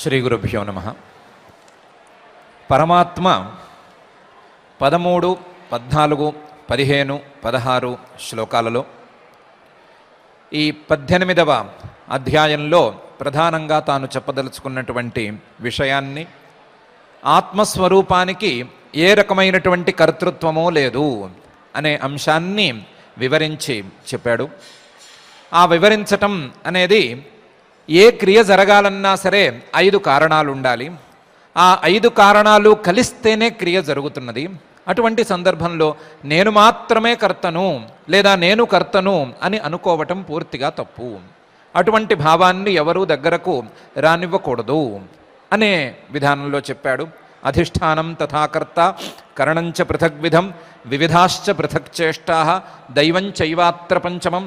శ్రీ గురుభ్యో నమః. పరమాత్మ 13, 14, 15, 16 శ్లోకాలలో ఈ 18వ అధ్యాయంలో ప్రధానంగా తాను చెప్పదలుచుకున్నటువంటి విషయాన్ని, ఆత్మస్వరూపానికి ఏ రకమైనటువంటి కర్తృత్వమో లేదు అనే అంశాన్ని వివరించి చెప్పాడు. ఆ వివరించటం అనేది ఏ క్రియ జరగాలన్నా సరే 5 కారణాలు ఉండాలి. ఆ 5 కారణాలు కలిస్తేనే క్రియ జరుగుతున్నది. అటువంటి సందర్భంలో నేను మాత్రమే కర్తను లేదా నేను కర్తను అని అనుకోవటం పూర్తిగా తప్పు. అటువంటి భావాన్ని ఎవరూ దగ్గరకు రానివ్వకూడదు అనే విధానంలో చెప్పాడు. అధిష్టానం తథాకర్త కరణంచ పృథగ్విధం వివిధాశ్చ పృథక్ చేష్టా దైవం చైవాత్ర పంచమం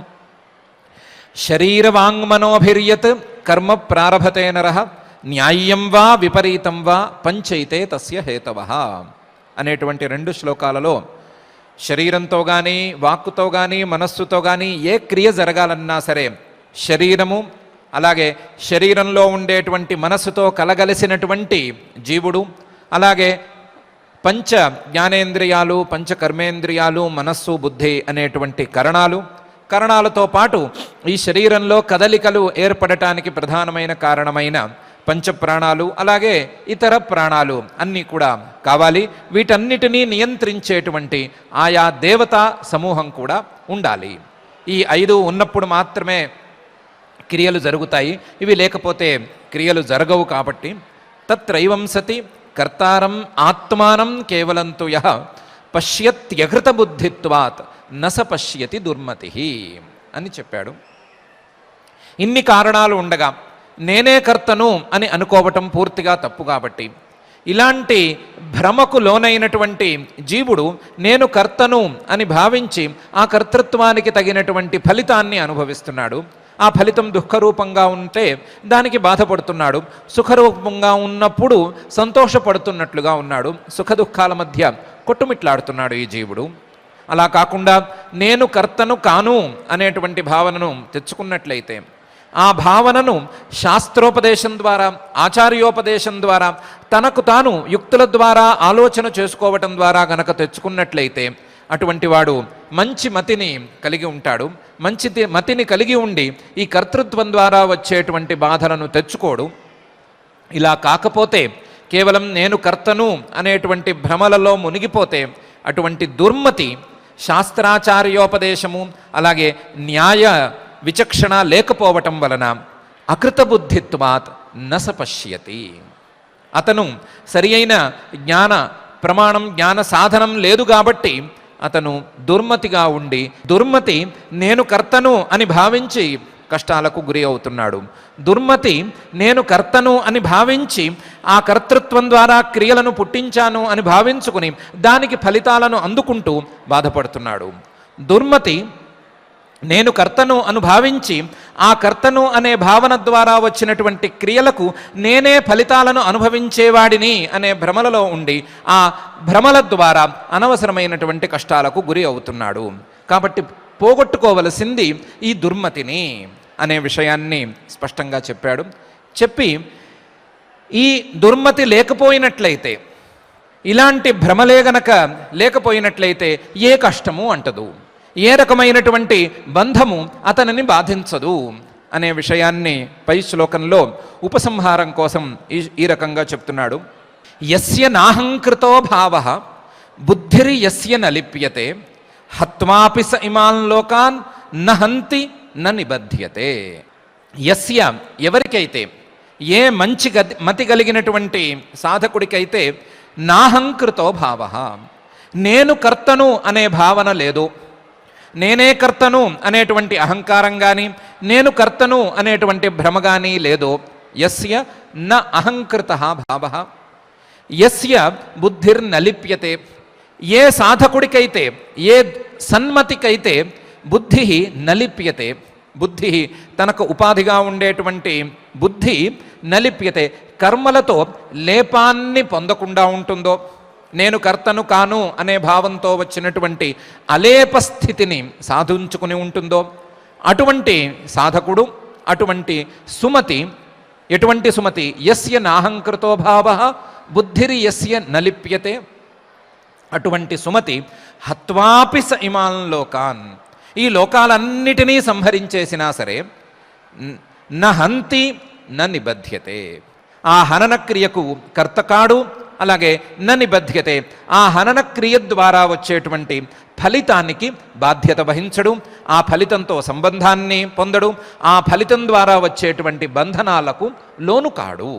శరీరవాంగ్మనోభిర్యత్ కర్మ ప్రారభతే నరః న్యాయం వా విపరీతం వా పంచైతే తస్య హేతవః అనేటువంటి 2 శ్లోకాలలో శరీరంతో కానీ వాక్కుతో కానీ మనస్సుతో కానీ ఏ క్రియ జరగాలన్నా సరే శరీరము, అలాగే శరీరంలో ఉండేటువంటి మనస్సుతో కలగలిసినటువంటి జీవుడు, అలాగే పంచ జ్ఞానేంద్రియాలు, పంచ కర్మేంద్రియాలు, మనస్సు, బుద్ధి అనేటువంటి కరణాలతో పాటు ఈ శరీరంలో కదలికలు ఏర్పడటానికి ప్రధానమైన కారణమైన పంచప్రాణాలు, అలాగే ఇతర ప్రాణాలు అన్నీ కూడా కావాలి. వీటన్నిటినీ నియంత్రించేటువంటి ఆయా దేవతా సమూహం కూడా ఉండాలి. ఈ 5 ఉన్నప్పుడు మాత్రమే క్రియలు జరుగుతాయి. ఇవి లేకపోతే క్రియలు జరగవు. కాబట్టి తత్రైవం సతి కర్తారం ఆత్మానం కేవలంతు యః పశ్యత్యఘృత బుద్ధిత్వాత్ నస పశ్యతి దుర్మతి అని చెప్పాడు. ఇన్ని కారణాలు ఉండగా నేనే కర్తను అని అనుకోవటం పూర్తిగా తప్పు. కాబట్టి ఇలాంటి భ్రమకు లోనైనటువంటి జీవుడు నేను కర్తను అని భావించి ఆ కర్తృత్వానికి తగినటువంటి ఫలితాన్ని అనుభవిస్తున్నాడు. ఆ ఫలితం దుఃఖరూపంగా ఉంటే దానికి బాధపడుతున్నాడు, సుఖరూపంగా ఉన్నప్పుడు సంతోషపడుతున్నట్లుగా ఉన్నాడు. సుఖ దుఃఖాల మధ్య కొట్టుమిట్లాడుతున్నాడు ఈ జీవుడు. అలా కాకుండా నేను కర్తను కాను అనేటువంటి భావనను తెచ్చుకున్నట్లయితే, ఆ భావనను శాస్త్రోపదేశం ద్వారా, ఆచార్యోపదేశం ద్వారా, తనకు తాను యుక్తుల ద్వారా ఆలోచన చేసుకోవటం ద్వారా గనక తెచ్చుకున్నట్లయితే అటువంటి వాడు మంచి మతిని కలిగి ఉంటాడు. మంచి మతిని కలిగి ఉండి ఈ కర్తృత్వం ద్వారా వచ్చేటువంటి బాధలను తెచ్చుకోడు. ఇలా కాకపోతే కేవలం నేను కర్తను అనేటువంటి భ్రమలలో మునిగిపోతే అటువంటి దుర్మతి శాస్త్రాచార్యోపదేశము, అలాగే న్యాయ విచక్షణ లేకపోవటం వలన అకృతబుద్ధిత్వాత్ నస పశ్యతి, అతను సరి అయిన జ్ఞాన ప్రమాణం, జ్ఞాన సాధనం లేదు కాబట్టి అతను దుర్మతిగా ఉండి, దుర్మతి నేను కర్తను అని భావించి కష్టాలకు గురి అవుతున్నాడు. దుర్మతి నేను కర్తను అని భావించి ఆ కర్తృత్వం ద్వారా క్రియలను పుట్టించాను అని భావించుకుని దానికి ఫలితాలను అందుకుంటూ బాధపడుతున్నాడు. దుర్మతి నేను కర్తను అనుభావించి ఆ కర్తను అనే భావన ద్వారా వచ్చినటువంటి క్రియలకు నేనే ఫలితాలను అనుభవించేవాడిని అనే భ్రమలలో ఉండి ఆ భ్రమల ద్వారా అనవసరమైనటువంటి కష్టాలకు గురి అవుతున్నాడు. కాబట్టి పోగొట్టుకోవలసింది ఈ దుర్మతిని అనే విషయాన్ని స్పష్టంగా చెప్పాడు. చెప్పి ఈ దుర్మతి లేకపోయినట్లయితే, ఇలాంటి భ్రమలే గనక లేకపోయినట్లయితే ఏ కష్టము అంటదు, ఏ రకమైనటువంటి బంధము అతనిని బాధించదు అనే విషయాన్ని పై శ్లోకంలో ఉపసంహారం కోసం ఈ రకంగా చెప్తున్నాడు. యస్య నాహంకృతో భావః బుద్ధిర్ యస్య నలిప్యతే హత్వాపి స ఇమాన్ లోకాన్ నహంతి న నిబధ్యతే. యస్య ఎవరికైతే, ఏ మంచి మతి కలిగినటువంటి సాధకుడికైతే నాహంకృతో భావః నేను కర్తను అనే భావన లేదు, నేనే కర్తను అనేటువంటి అహంకారం కానీ, నేను కర్తను అనేటువంటి భ్రమ కానీ లేదు. యస్య న అహంకృతః భావః యస్య బుద్ధిర్ నలిప్యతే, ఏ సాధకుడికైతే, ఏ సన్మతికైతే బుద్ధి నలిప్యతే, బుద్ధి తనకు ఉపాధిగా ఉండేటువంటి బుద్ధి నలిప్యతే, కర్మలతో లేపాన్ని పొందకుండా ఉంటుందో, నేను కర్తను కాను అనే భావంతో వచ్చినటువంటి అలేప స్థితిని సాధించుకుని ఉంటుందో, అటువంటి సాధకుడు, అటువంటి సుమతి ఎటువంటి సుమతి? యస్య నాహంకృతో భావ బుద్ధిరి యస్య నలిప్యతే. అటువంటి సుమతి హత్వాపి స ఇమాన్ లోకాన్, ఈ లోకాలన్నిటినీ సంహరించేసినా సరే నహంతి న నిబధ్యతే, ఆ హనన క్రియకు కర్త కాడు, అలాగే న నిబధ్యతే, ఆ హనన క్రియ ద్వారా వచ్చేటువంటి ఫలితానికి బాధ్యత వహించడు, ఆ ఫలితంతో సంబంధాన్ని పొందడు, ఆ ఫలితం ద్వారా వచ్చేటువంటి బంధనాలకు లోను కాడు,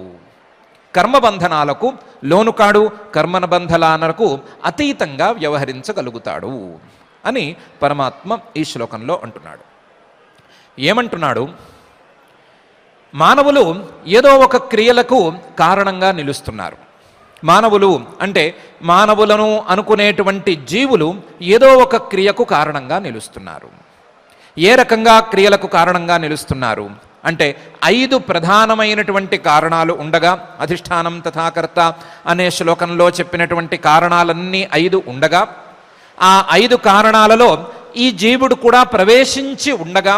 కర్మబంధనాలకు లోను కాడు, కర్మబంధనాలకు అతీతంగా వ్యవహరించగలుగుతాడు అని పరమాత్మ ఈ శ్లోకంలో అంటున్నాడు. ఏమంటున్నాడు? మానవులు ఏదో ఒక క్రియలకు కారణంగా నిలుస్తున్నారు. మానవులు అంటే మానవులను అనుకునేటువంటి జీవులు ఏదో ఒక క్రియకు కారణంగా నిలుస్తున్నారు. ఏ రకంగా క్రియలకు కారణంగా నిలుస్తున్నారు అంటే 5 ప్రధానమైనటువంటి కారణాలు ఉండగా, అధిష్టానం తథాకర్త అనే శ్లోకంలో చెప్పినటువంటి కారణాలన్నీ 5 ఉండగా, ఆ 5 కారణాలలో ఈ జీవుడు కూడా ప్రవేశించి ఉండగా,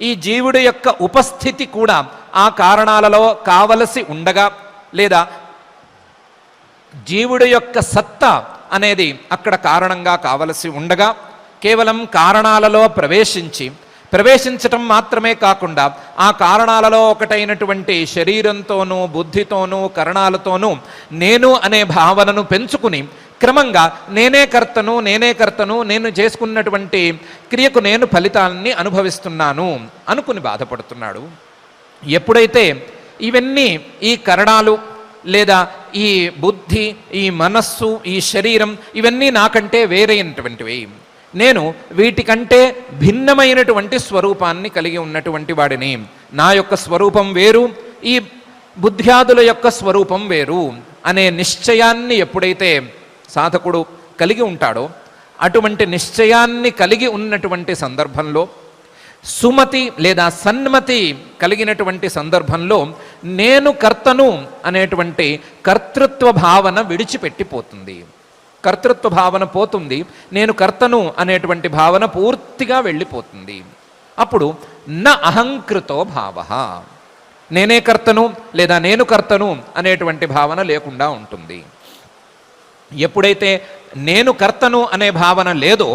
ఈ జీవుడి యొక్క ఉపస్థితి కూడా ఆ కారణాలలో కావలసి ఉండగా, లేదా జీవుడి యొక్క సత్తా అనేది అక్కడ కారణంగా కావలసి ఉండగా, కేవలం కారణాలలో ప్రవేశించటం మాత్రమే కాకుండా ఆ కారణాలలో ఒకటైనటువంటి శరీరంతోనూ బుద్ధితోనూ కరణాలతోనూ నేను అనే భావనను పెంచుకుని క్రమంగా నేనే కర్తను, నేను చేసుకున్నటువంటి క్రియకు నేను ఫలితాన్ని అనుభవిస్తున్నాను అనుకుని బాధపడుతున్నాడు. ఎప్పుడైతే ఇవన్నీ ఈ కరణాలు లేదా ఈ బుద్ధి, ఈ మనస్సు, ఈ శరీరం ఇవన్నీ నాకంటే వేరైనటువంటివి, నేను వీటికంటే భిన్నమైనటువంటి స్వరూపాన్ని కలిగి ఉన్నటువంటి వాడిని, నా యొక్క స్వరూపం వేరు, ఈ బుద్ధ్యాదుల యొక్క స్వరూపం వేరు అనే నిశ్చయాన్ని ఎప్పుడైతే సాధకుడు కలిగి ఉంటాడో, అటువంటి నిశ్చయాన్ని కలిగి ఉన్నటువంటి సందర్భంలో, సుమతి లేదా సన్మతి కలిగినటువంటి సందర్భంలో నేను కర్తను అనేటువంటి కర్తృత్వ భావన విడిచిపెట్టిపోతుంది. కర్తృత్వ భావన పోతుంది, నేను కర్తను అనేటువంటి భావన పూర్తిగా వెళ్ళిపోతుంది. అప్పుడు న అహంకృతో భావ, నేనే కర్తను లేదా నేను కర్తను అనేటువంటి భావన లేకుండా ఉంటుంది. ఎప్పుడైతే నేను కర్తను అనే భావన లేదో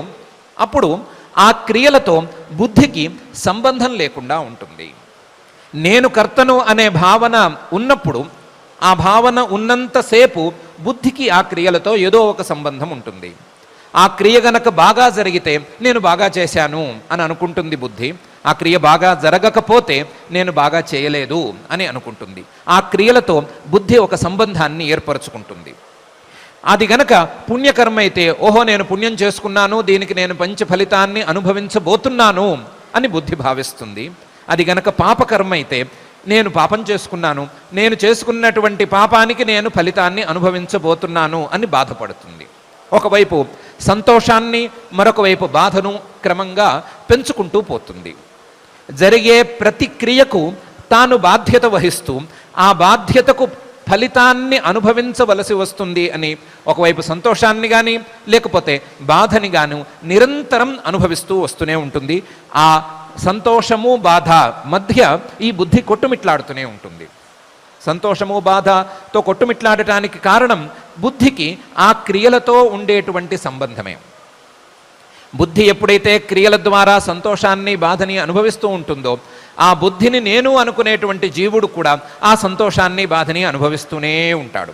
అప్పుడు ఆ క్రియలతో బుద్ధికి సంబంధం లేకుండా ఉంటుంది. నేను కర్తను అనే భావన ఉన్నప్పుడు, ఆ భావన ఉన్నంతసేపు బుద్ధికి ఆ క్రియలతో ఏదో ఒక సంబంధం ఉంటుంది. ఆ క్రియ గనక బాగా జరిగితే నేను బాగా చేశాను అని అనుకుంటుంది బుద్ధి, ఆ క్రియ బాగా జరగకపోతే నేను బాగా చేయలేదు అని అనుకుంటుంది. ఆ క్రియలతో బుద్ధి ఒక సంబంధాన్ని ఏర్పరచుకుంటుంది. అది గనక పుణ్యకర్మ అయితే, ఓహో నేను పుణ్యం చేసుకున్నాను, దీనికి నేను పంచ ఫలితాన్ని అనుభవించబోతున్నాను అని బుద్ధి భావిస్తుంది. అది గనక పాపకర్మ అయితే, నేను పాపం చేసుకున్నాను, నేను చేసుకున్నటువంటి పాపానికి నేను ఫలితాన్ని అనుభవించబోతున్నాను అని బాధపడుతుంది. ఒకవైపు సంతోషాన్ని, మరొక వైపు బాధను క్రమంగా పెంచుకుంటూ పోతుంది. జరిగే ప్రతి క్రియకు తాను బాధ్యత వహిస్తూ ఆ బాధ్యతకు ఫలితాన్ని అనుభవించవలసి వస్తుంది అని ఒకవైపు సంతోషాన్ని కానీ లేకపోతే బాధని గాను నిరంతరం అనుభవిస్తూ వస్తూనే ఉంటుంది. ఆ సంతోషము బాధ మధ్య ఈ బుద్ధి కొట్టుమిట్లాడుతూనే ఉంటుంది. సంతోషము బాధతో కొట్టుమిట్లాడటానికి కారణం బుద్ధికి ఆ క్రియలతో ఉండేటువంటి సంబంధమే. బుద్ధి ఎప్పుడైతే క్రియల ద్వారా సంతోషాన్ని బాధని అనుభవిస్తూ ఉంటుందో, ఆ బుద్ధిని నేను అనుకునేటువంటి జీవుడు కూడా ఆ సంతోషాన్ని బాధని అనుభవిస్తూనే ఉంటాడు.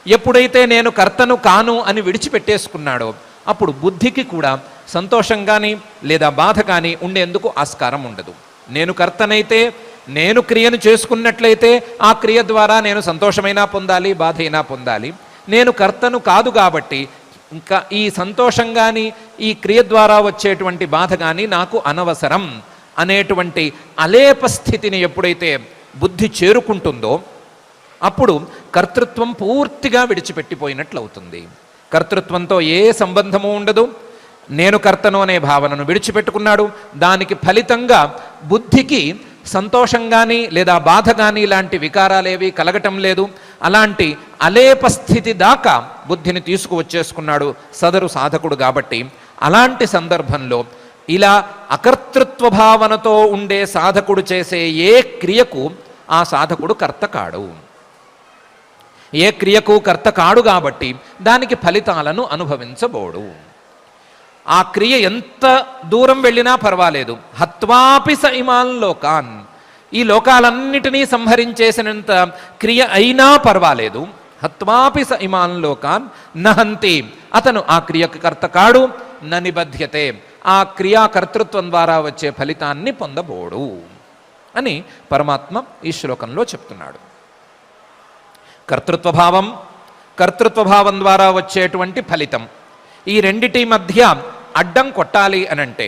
ఎప్పుడైతే నేను కర్తను కాను అని విడిచిపెట్టేసుకున్నాడో అప్పుడు బుద్ధికి కూడా సంతోషం కానీ లేదా బాధ కానీ ఉండేందుకు ఆస్కారం ఉండదు. నేను కర్తనైతే, నేను క్రియను చేసుకున్నట్లయితే ఆ క్రియ ద్వారా నేను సంతోషమైనా పొందాలి, బాధ అయినా పొందాలి. నేను కర్తను కాదు కాబట్టి ఇంకా ఈ సంతోషం కానీ ఈ క్రియ ద్వారా వచ్చేటువంటి బాధ కానీ నాకు అనవసరం అనేటువంటి అలేప స్థితిని ఎప్పుడైతే బుద్ధి చేరుకుంటుందో అప్పుడు కర్తృత్వం పూర్తిగా విడిచిపెట్టిపోయినట్లు అవుతుంది. కర్తృత్వంతో ఏ సంబంధము ఉండదు. నేను కర్తను అనే భావనను విడిచిపెట్టుకున్నాడు. దానికి ఫలితంగా బుద్ధికి సంతోషం కానీ లేదా బాధ కానీ ఇలాంటి వికారాలేవి కలగటం లేదు. అలాంటి అలేప స్థితి దాకా బుద్ధిని తీసుకువచ్చేసుకున్నాడు సదరు సాధకుడు. కాబట్టి అలాంటి సందర్భంలో ఇలా అకర్తృత్వ భావనతో ఉండే సాధకుడు చేసే ఏ క్రియకు ఆ సాధకుడు కర్త కాడు. ఏ క్రియకు కర్త కాడు కాబట్టి దానికి ఫలితాలను అనుభవించబోడు. ఆ క్రియ ఎంత దూరం వెళ్ళినా పర్వాలేదు. హత్వాపి స ఇమాన్ లోకాన్, ఈ లోకాలన్నిటినీ సంహరించేసినంత క్రియ అయినా పర్వాలేదు. హత్వాపి స ఇమాన్ లోకాన్ నహంతి, అతను ఆ క్రియకు కర్త కాడు. న నిబధ్యతే, ఆ క్రియాకర్తృత్వం ద్వారా వచ్చే ఫలితాన్ని పొందబోడు అని పరమాత్మ ఈ శ్లోకంలో చెప్తున్నాడు. కర్తృత్వభావం, కర్తృత్వభావం ద్వారా వచ్చేటువంటి ఫలితం, ఈ రెండిటి మధ్య అడ్డం కొట్టాలి అనంటే,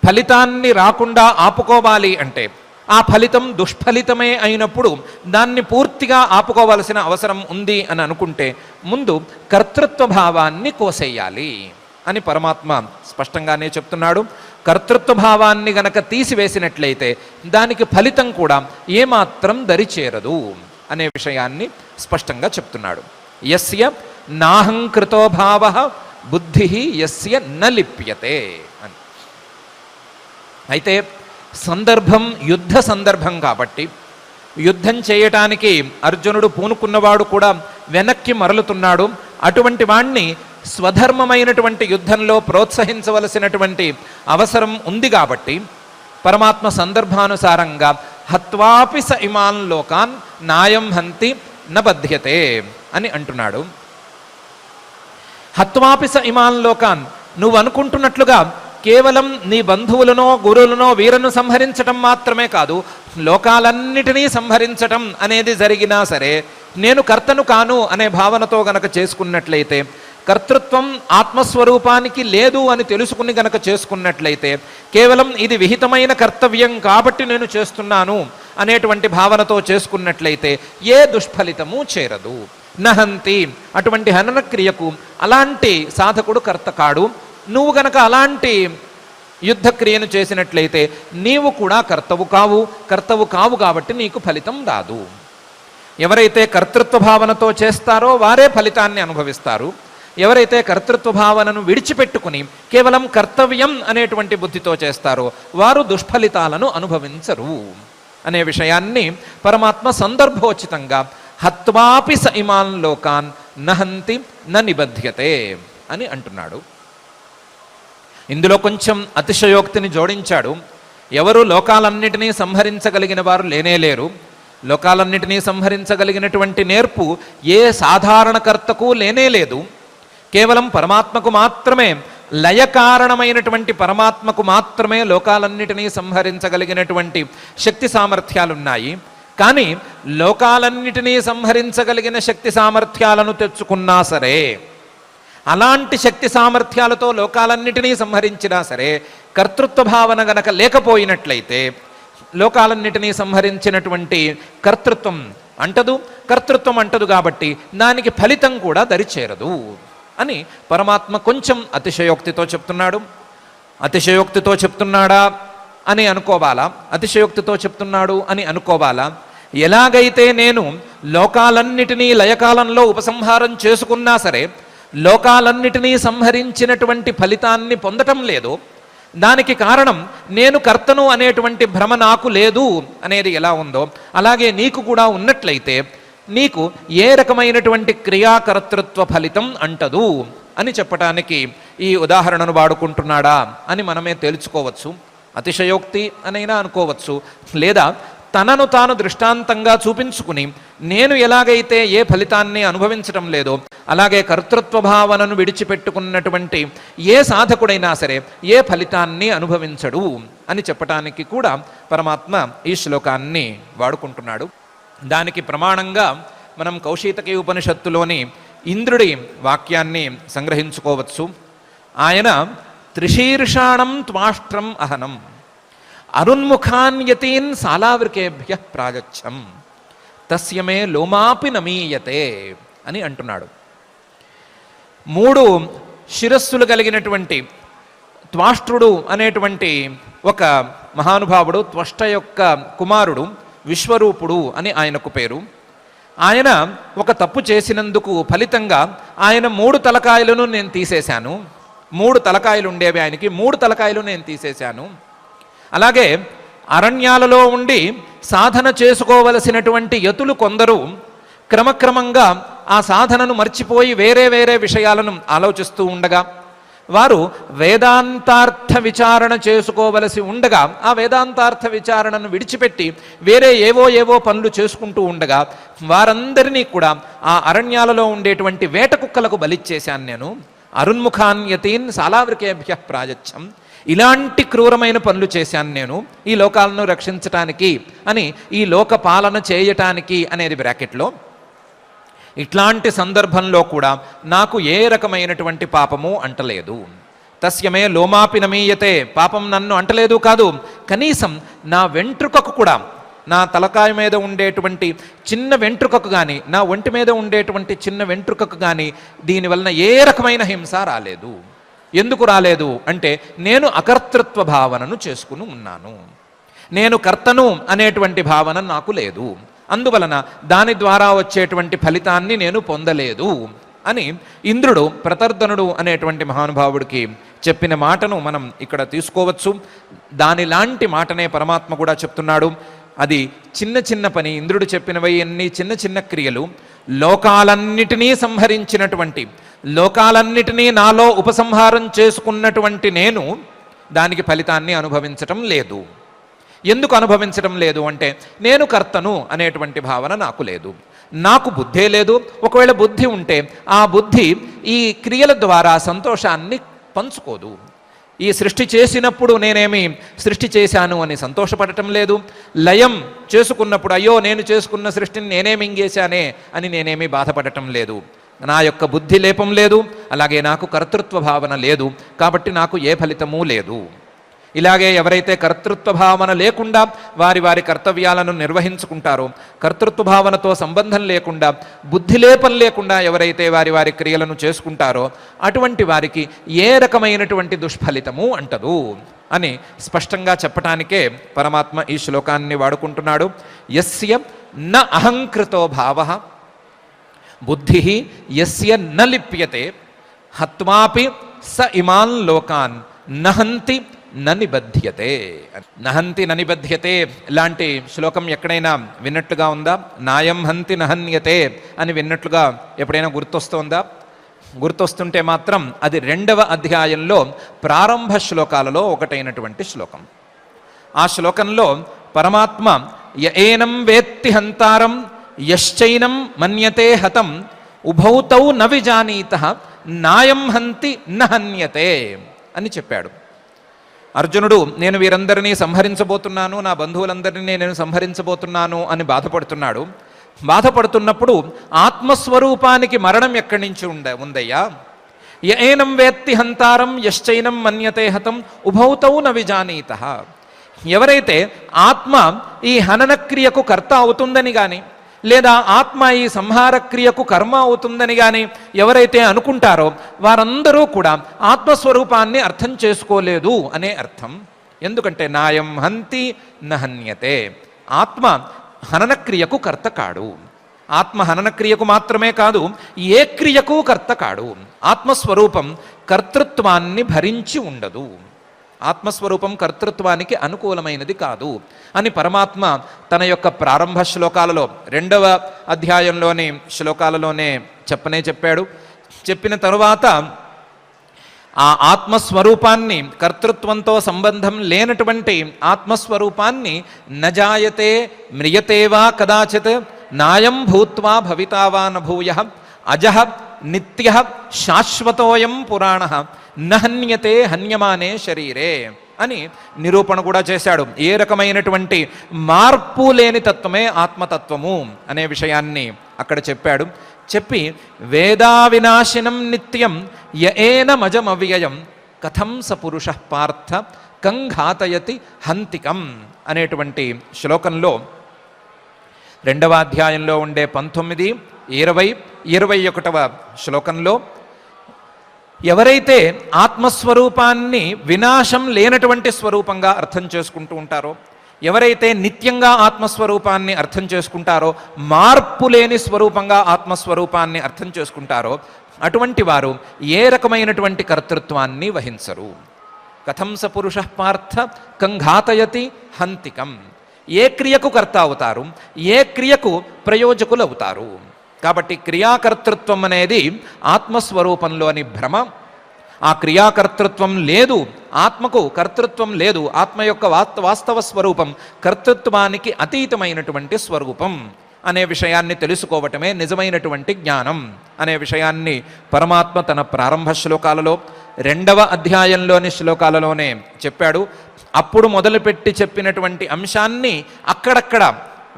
ఫలితాన్ని రాకుండా ఆపుకోవాలి అంటే, ఆ ఫలితం దుష్ఫలితమే అయినప్పుడు దాన్ని పూర్తిగా ఆపుకోవలసిన అవసరం ఉంది అని అనుకుంటే ముందు కర్తృత్వభావాన్ని కోసేయాలి అని పరమాత్మ స్పష్టంగానే చెప్తున్నాడు. కర్తృత్వభావాన్ని గనక తీసివేసినట్లయితే దానికి ఫలితం కూడా ఏమాత్రం దరిచేరదు అనే విషయాన్ని స్పష్టంగా చెప్తున్నాడు. యస్య నాహంకృతో భావః బుద్ధి యస్య న లిప్యతే అని. అయితే సందర్భం యుద్ధ సందర్భం కాబట్టి యుద్ధం చేయటానికి అర్జునుడు పూనుకున్నవాడు కూడా వెనక్కి మరలుతున్నాడు. అటువంటి వాణ్ణి స్వధర్మమైనటువంటి యుద్ధంలో ప్రోత్సహించవలసినటువంటి అవసరం ఉంది కాబట్టి పరమాత్మ సందర్భానుసారంగా హత్వాపి స ఇమాన్ లోకాన్ నాయం హంతి న బధ్యతే అని అంటున్నాడు. హత్వాపి స ఇమాన్ లోకాన్, నువ్వు అనుకుంటున్నట్లుగా కేవలం నీ బంధువులనో గురువులనో వీరను సంహరించటం మాత్రమే కాదు, లోకాలన్నిటినీ సంహరించటం అనేది జరిగినా సరే నేను కర్తను కాను అనే భావనతో గనక చేసుకున్నట్లయితే, కర్తృత్వం ఆత్మస్వరూపానికి లేదు అని తెలుసుకుని గనక చేసుకున్నట్లయితే, కేవలం ఇది విహితమైన కర్తవ్యం కాబట్టి నేను చేస్తున్నాను అనేటువంటి భావనతో చేసుకున్నట్లయితే ఏ దుష్ఫలితము చేరదు. నహంతి, అటువంటి హనన క్రియకు అలాంటి సాధకుడు కర్త కాడు. నువ్వు గనక అలాంటి యుద్ధక్రియను చేసినట్లయితే నీవు కూడా కర్తవు కావు కాబట్టి నీకు ఫలితం రాదు. ఎవరైతే కర్తృత్వ భావనతో చేస్తారో వారే ఫలితాన్ని అనుభవిస్తారు. ఎవరైతే కర్తృత్వ భావనను విడిచిపెట్టుకుని కేవలం కర్తవ్యం అనేటువంటి బుద్ధితో చేస్తారో వారు దుష్ఫలితాలను అనుభవించరు అనే విషయాన్ని పరమాత్మ సందర్భోచితంగా హత్వాపి స ఇమాన్ లోకాన్ నహంతి న నిబధ్యతే అని అంటున్నాడు. ఇందులో కొంచెం అతిశయోక్తిని జోడించాడు. ఎవరు లోకాలన్నిటినీ సంహరించగలిగిన వారు లేనేలేరు. లోకాలన్నిటినీ సంహరించగలిగినటువంటి నేర్పు ఏ సాధారణ కర్తకు లేనేలేదు. కేవలం పరమాత్మకు మాత్రమే, లయకారణమైనటువంటి పరమాత్మకు మాత్రమే లోకాలన్నిటినీ సంహరించగలిగినటువంటి శక్తి సామర్థ్యాలున్నాయి. కానీ లోకాలన్నిటినీ సంహరించగలిగిన శక్తి సామర్థ్యాలను తెచ్చుకున్నా సరే, అలాంటి శక్తి సామర్థ్యాలతో లోకాలన్నిటినీ సంహరించినా సరే కర్తృత్వ భావన గనక లేకపోయినట్లయితే లోకాలన్నిటినీ సంహరించినటువంటి కర్తృత్వం అంటదు కాబట్టి దానికి ఫలితం కూడా దరిచేరదు అని పరమాత్మ కొంచెం అతిశయోక్తితో చెప్తున్నాడు. అతిశయోక్తితో చెప్తున్నాడా అని అనుకోవాలా, అతిశయోక్తితో చెప్తున్నాడు అని అనుకోవాలా? ఎలాగైతే నేను లోకాలన్నిటినీ లయకాలంలో ఉపసంహారం చేసుకున్నా సరే లోకాలన్నిటినీ సంహరించినటువంటి ఫలితాన్ని పొందటం లేదు, దానికి కారణం నేను కర్తను అనేటువంటి భ్రమ నాకు లేదు అనేది ఎలా ఉందో అలాగే నీకు కూడా ఉన్నట్లయితే నీకు ఏ రకమైనటువంటి క్రియాకర్తృత్వ ఫలితం అంటదు అని చెప్పటానికి ఈ ఉదాహరణను వాడుకుంటున్నాడా అని మనమే తెలుసుకోవచ్చు. అతిశయోక్తి అనైనా అనుకోవచ్చు, లేదా తనను తాను దృష్టాంతంగా చూపించుకుని నేను ఎలాగైతే ఏ ఫలితాన్ని అనుభవించటం లేదో అలాగే కర్తృత్వ భావనను విడిచిపెట్టుకున్నటువంటి ఏ సాధకుడైనా సరే ఏ ఫలితాన్ని అనుభవించడు అని చెప్పటానికి కూడా పరమాత్మ ఈ శ్లోకాన్ని వాడుకుంటున్నాడు. దానికి ప్రమాణంగా మనం కౌశీతకి ఉపనిషత్తులోని ఇంద్రుడి వాక్యాన్ని సంగ్రహించుకోవచ్చు. ఆయన త్రిశీర్షాణం త్వాష్ట్రం అహనం అరున్ముఖాన్యతీన్ సాలావృకేభ్య ప్రాగచ్చం తస్యమే లోమాపి నమీయతే అని అంటున్నాడు. 3 శిరస్సులు కలిగినటువంటి త్వాష్ట్రుడు అనేటువంటి ఒక మహానుభావుడు, త్వష్ట యొక్క కుమారుడు, విశ్వరూపుడు అని ఆయనకు పేరు. ఆయన ఒక తప్పు చేసినందుకు ఫలితంగా ఆయన 3 తలకాయలను నేను తీసేశాను. 3 తలకాయలు ఉండేవి ఆయనకి, 3 తలకాయలు నేను తీసేశాను. అలాగే అరణ్యాలలో ఉండి సాధన చేసుకోవలసినటువంటి యతులు కొందరు క్రమక్రమంగా ఆ సాధనను మర్చిపోయి వేరే వేరే విషయాలను ఆలోచిస్తూ ఉండగా, వారు వేదాంతార్థ విచారణ చేసుకోవలసి ఉండగా ఆ వేదాంతార్థ విచారణను విడిచిపెట్టి వేరే ఏవో పనులు చేసుకుంటూ ఉండగా వారందరినీ కూడా ఆ అరణ్యాలలో ఉండేటువంటి వేట కుక్కలకు బలిచ్చేశాను నేను. అరున్ముఖాన్యతీన్ సాలావృకేభ్య ప్రాయచ్చం. ఇలాంటి క్రూరమైన పనులు చేశాను నేను ఈ లోకాలను రక్షించటానికి అని, ఈ లోక పాలన చేయటానికి అనేది బ్రాకెట్లో. ఇట్లాంటి సందర్భంలో కూడా నాకు ఏ రకమైనటువంటి పాపము అంటలేదు. తస్యమే లోమాపి నమీయతే, పాపం నన్ను అంటలేదు కాదు, కనీసం నా వెంట్రుకకు కూడా, నా తలకాయ మీద ఉండేటువంటి చిన్న వెంట్రుకకు కానీ, నా ఒంటి మీద ఉండేటువంటి చిన్న వెంట్రుకకు కానీ దీనివలన ఏ రకమైన హింస రాలేదు. ఎందుకు రాలేదు అంటే నేను అకర్తృత్వ భావనను చేసుకుని ఉన్నాను. నేను కర్తను అనేటువంటి భావన నాకు లేదు. అందువలన దాని ద్వారా వచ్చేటువంటి ఫలితాన్ని నేను పొందలేదు అని ఇంద్రుడు ప్రతర్దనుడు అనేటువంటి మహానుభావుడికి చెప్పిన మాటను మనం ఇక్కడ తీసుకోవచ్చు. దానిలాంటి మాటనే పరమాత్మ కూడా చెప్తున్నాడు. అది చిన్న చిన్న పని. ఇంద్రుడు చెప్పినవి అన్ని చిన్న చిన్న క్రియలు. లోకాలన్నిటినీ సంహరించినటువంటి, లోకాలన్నిటినీ నాలో ఉపసంహారం చేసుకున్నటువంటి నేను దానికి ఫలితాన్ని అనుభవించటం లేదు. ఎందుకు అనుభవించడం లేదు అంటే నేను కర్తను అనేటువంటి భావన నాకు లేదు. నాకు బుద్ధే లేదు. ఒకవేళ బుద్ధి ఉంటే ఆ బుద్ధి ఈ క్రియల ద్వారా సంతోషాన్ని పంచుకోదు. ఈ సృష్టి చేసినప్పుడు నేనేమి సృష్టి చేశాను అని సంతోషపడటం లేదు. లయం చేసుకున్నప్పుడు అయ్యో నేను చేసుకున్న సృష్టిని నేనే మింగేశానే అని నేనేమి బాధపడటం లేదు. నా యొక్క బుద్ధి లేపం లేదు, అలాగే నాకు కర్తృత్వ భావన లేదు. కాబట్టి నాకు ఏ ఫలితమూ లేదు. ఇలాగే ఎవరైతే కర్తృత్వ భావన లేకుండా వారి వారి కర్తవ్యాలను నిర్వహించుకుంటారో, కర్తృత్వ భావనతో సంబంధం లేకుండా, బుద్ధి లేపం లేకుండా ఎవరైతే వారి వారి క్రియలను చేసుకుంటారో అటువంటి వారికి ఏ రకమైనటువంటి దుష్ఫలితము అంటదు అని స్పష్టంగా చెప్పటానికే పరమాత్మ ఈ శ్లోకాన్ని వాడుకుంటున్నాడు. యస్య న అహంకృతో భావః బుద్ధి యస్య న లిప్యతే హత్వాపి స ఇమాన్ లోకాన్ నహంతి ననిబధ్యతే. నహంతి ననిబధ్యతే లాంటి శ్లోకం ఎక్కడైనా విన్నట్లుగా ఉందా? నాయం హంతి నహన్యతే అని విన్నట్లుగా ఎప్పుడైనా గుర్తొస్తుందా? గుర్తొస్తుంటే మాత్రం అది 2వ అధ్యాయంలో ప్రారంభ శ్లోకాలలో ఒకటైనటువంటి శ్లోకం. ఆ శ్లోకంలో పరమాత్మ ఏనం వేత్తి హంతారం యశ్చైనం మన్యతే హతం ఉభౌతౌ న విజానీతః నాయం హంతి నహన్యతే అని చెప్పాడు. అర్జునుడు నేను వీరందరినీ సంహరించబోతున్నాను, నా బంధువులందరినీ నేను సంహరించబోతున్నాను అని బాధపడుతున్నాడు. బాధపడుతున్నప్పుడు ఆత్మస్వరూపానికి మరణం ఎక్కడి నుంచి ఉందయ్యా? ఏనం వేత్తి హంతారం యశ్చైనం మన్యతే హతం ఉభౌతౌ న విజానీతః. ఎవరైతే ఆత్మ ఈ హననక్రియకు కర్త అవుతుందని కానీ, లేదా ఆత్మ ఈ సంహారక్రియకు కర్మ అవుతుందని కానీ ఎవరైతే అనుకుంటారో వారందరూ కూడా ఆత్మస్వరూపాన్ని అర్థం చేసుకోలేదు అనే అర్థం. ఎందుకంటే నాయం హంతి నహన్యతే, ఆత్మ హననక్రియకు కర్త కాడు. ఆత్మ హననక్రియకు మాత్రమే కాదు, ఏ క్రియకు కర్త కాడు. ఆత్మస్వరూపం కర్తృత్వాన్ని భరించి ఉండదు. ఆత్మస్వరూపం కర్తృత్వానికి అనుకూలమైనది కాదు అని పరమాత్మ తన యొక్క ప్రారంభ శ్లోకాలలో 2వ అధ్యాయంలోని శ్లోకాలలోనే చెప్పాడు. చెప్పిన తరువాత ఆ ఆత్మస్వరూపాన్ని, కర్తృత్వంతో సంబంధం లేనటువంటి ఆత్మస్వరూపాన్ని నజాయతే మ్రియతేవా కదాచిత్ నాయం భూత్వా భవితావా నభూయః అజః నిత్యః శాశ్వతోయం పురాణః నహన్యతే హన్యమానే శరీరే అని నిరూపణ కూడా చేశాడు. ఏ రకమైనటువంటి మార్పు లేని తత్వమే ఆత్మతత్వము అనే విషయాన్ని అక్కడ చెప్పాడు. చెప్పి వేదా వినాశినం నిత్యం ఏనమజమవ్యయం కథం స పురుషః పార్థ కంఘాతయతి హంతికం అనేటువంటి శ్లోకంలో 2వ అధ్యాయంలో ఉండే 19, 20, 21వ శ్లోకంలో ఎవరైతే ఆత్మస్వరూపాన్ని వినాశం లేనటువంటి స్వరూపంగా అర్థం చేసుకుంటూ ఉంటారో, ఎవరైతే నిత్యంగా ఆత్మస్వరూపాన్ని అర్థం చేసుకుంటారో, మార్పు లేని స్వరూపంగా ఆత్మస్వరూపాన్ని అర్థం చేసుకుంటారో అటువంటి వారు ఏ రకమైనటువంటి కర్తృత్వాన్ని వహించరు. కథం స పురుషః పార్థ కంఘాతయతి హంతికం. ఏ క్రియకు కర్త అవుతారు, ఏ క్రియకు ప్రయోజకులు అవుతారు. కాబట్టి క్రియాకర్తృత్వం అనేది ఆత్మస్వరూపంలోని భ్రమ. ఆ క్రియాకర్తృత్వం లేదు, ఆత్మకు కర్తృత్వం లేదు. ఆత్మ యొక్క వాస్తవ స్వరూపం కర్తృత్వానికి అతీతమైనటువంటి స్వరూపం అనే విషయాన్ని తెలుసుకోవటమే నిజమైనటువంటి జ్ఞానం అనే విషయాన్ని పరమాత్మ తన ప్రారంభ శ్లోకాలలో 2వ అధ్యాయంలోని శ్లోకాలలోనే చెప్పాడు. అప్పుడు మొదలుపెట్టి చెప్పినటువంటి అంశాన్ని అక్కడక్కడ